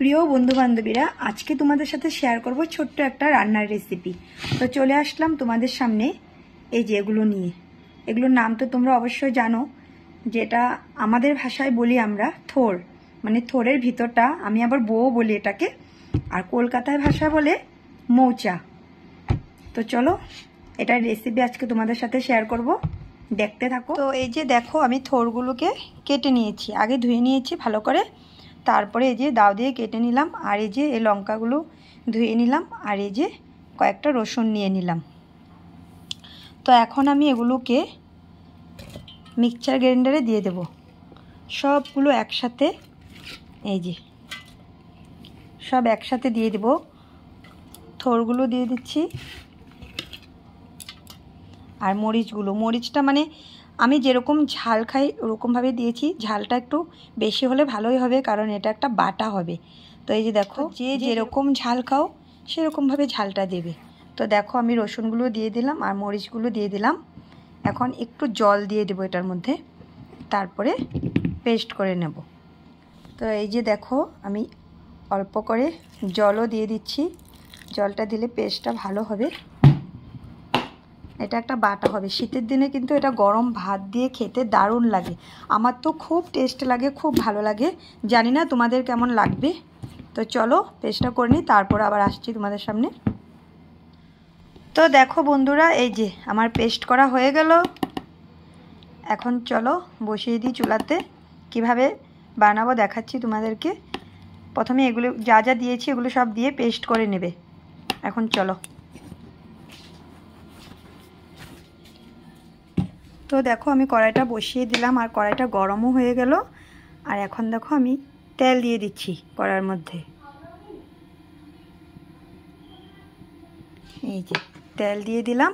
প্রিয় বন্ধু বান্ধবীরা, আজকে তোমাদের সাথে শেয়ার করব ছোট্ট একটা রান্নার রেসিপি। তো চলে আসলাম তোমাদের সামনে এই যে এগুলো নিয়ে। এগুলোর নাম তো তোমরা অবশ্যই জানো, যেটা আমাদের ভাষায় বলি আমরা থোর, মানে থোরের ভিতরটা, আমি আবার বউ বলি এটাকে, আর কলকাতায় ভাষায় বলে মৌচা। তো চলো এটার রেসিপি আজকে তোমাদের সাথে শেয়ার করব, দেখতে থাকো। তো এই যে দেখো, আমি থোরগুলোকে কেটে নিয়েছি, আগে ধুয়ে নিয়েছি ভালো করে, তারপরে এই যে দাও দিয়ে কেটে নিলাম, আর এই যে এই লঙ্কাগুলো ধুয়ে নিলাম, আর এই যে কয়েকটা রসুন নিয়ে নিলাম। তো এখন আমি এগুলোকে মিক্সচার গ্রাইন্ডারে দিয়ে দেব সবগুলো একসাথে। এই যে সব একসাথে দিয়ে দেব, থোরগুলো দিয়ে দিচ্ছি, আর মরিচটা মানে আমি যেরকম ঝাল খাই ওরকমভাবে দিয়েছি। ঝালটা একটু বেশি হলে ভালোই হবে, কারণ এটা একটা বাটা হবে। তো এই যে দেখো, যে যেরকম ঝাল খাও সেরকমভাবে ঝালটা দেবে। তো দেখো আমি রসুনগুলো দিয়ে দিলাম আর মরিচগুলো দিয়ে দিলাম। এখন একটু জল দিয়ে দেবো এটার মধ্যে, তারপরে পেস্ট করে নেব। তো এই যে দেখো আমি অল্প করে জলও দিয়ে দিচ্ছি, জলটা দিলে পেস্টটা ভালো হবে। এটা একটা বাটা হবে, শীতের দিনে কিন্তু এটা গরম ভাত দিয়ে খেতে দারুণ লাগে। আমার তো খুব টেস্ট লাগে, খুব ভালো লাগে, জানি না তোমাদের কেমন লাগবে। তো চলো পেস্টটা করে নিই, তারপর আবার আসছি তোমাদের সামনে। তো দেখো বন্ধুরা, এই যে আমার পেস্ট করা হয়ে গেল। এখন চলো বসিয়ে দিই চুলাতে, কিভাবে বানাবো দেখাচ্ছি তোমাদেরকে। প্রথমে এগুলো যা যা দিয়েছি এগুলো সব দিয়ে পেস্ট করে নেবে। এখন চলো। তো দেখো আমি কড়াইটা বসিয়ে দিলাম, আর কড়াইটা গরমও হয়ে গেল। আর এখন দেখো আমি তেল দিয়ে দিচ্ছি কড়াইয়ের মধ্যে। এই যে তেল দিয়ে দিলাম,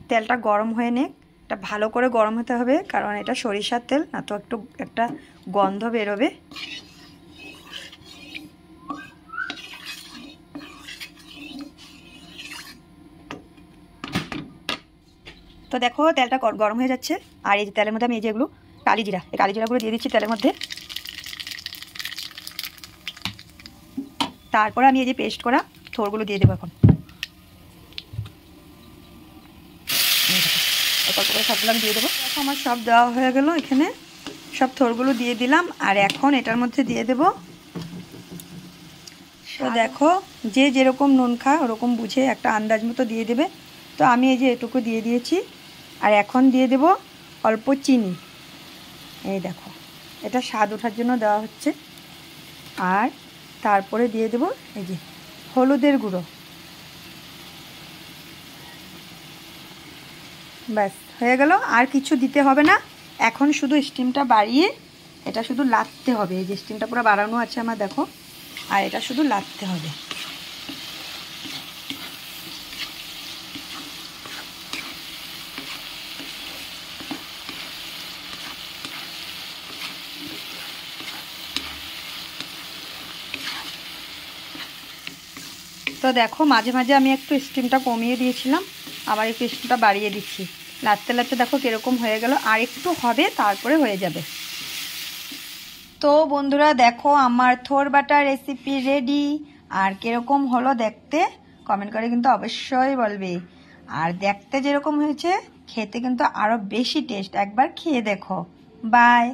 তেলটা গরম হয়ে নে, এটা ভালো করে গরম হতে হবে, কারণ এটা সরিষার তেল, না তো একটু একটা গন্ধ বেরোবে। তো দেখো তেলটা গরম হয়ে যাচ্ছে, আর এই যে তেলের মধ্যে আমি এই যেগুলো কালি জিরাগুলো দিয়ে দিচ্ছি তেলের মধ্যে। তারপরে আমি এই যে পেস্ট করা থোরগুলো দিয়ে দেবো। এখন অল্প করে সবগুলো আমি দিয়ে দেবো। দেখো আমার সব দেওয়া হয়ে গেল, এখানে সব থোরগুলো দিয়ে দিলাম, আর এখন এটার মধ্যে দিয়ে দেব। তো দেখো যে যেরকম নুন খায় ওরকম বুঝে একটা আন্দাজ মতো দিয়ে দেবে। তো আমি এই যে এটুকু দিয়ে দিয়েছি, আর এখন দিয়ে দেব অল্প চিনি। এই দেখো এটা স্বাদ ওঠার জন্য দেওয়া হচ্ছে। আর তারপরে দিয়ে দেব এই যে হলুদের গুঁড়ো। ব্যাস হয়ে গেল, আর কিছু দিতে হবে না। এখন শুধু স্টিমটা বাড়িয়ে এটা শুধু লাড়তে হবে। এই যে স্টিমটা পুরো বাড়ানো আছে আমার, দেখো, আর এটা শুধু লাড়তে হবে। তো দেখো মাঝে মাঝে আমি একটু স্টিমটা কমিয়ে দিয়েছিলাম, আবার একটু স্টিমটা বাড়িয়ে দিচ্ছি। লাড়তে লাড়তে দেখো কীরকম হয়ে গেল, আর একটু হবে তারপরে হয়ে যাবে। তো বন্ধুরা দেখো আমার থোর বাটা রেসিপি রেডি। আর কীরকম হলো দেখতে কমেন্ট করে কিন্তু অবশ্যই বলবে। আর দেখতে যেরকম হয়েছে খেতে কিন্তু আরও বেশি টেস্ট, একবার খেয়ে দেখো। বাই।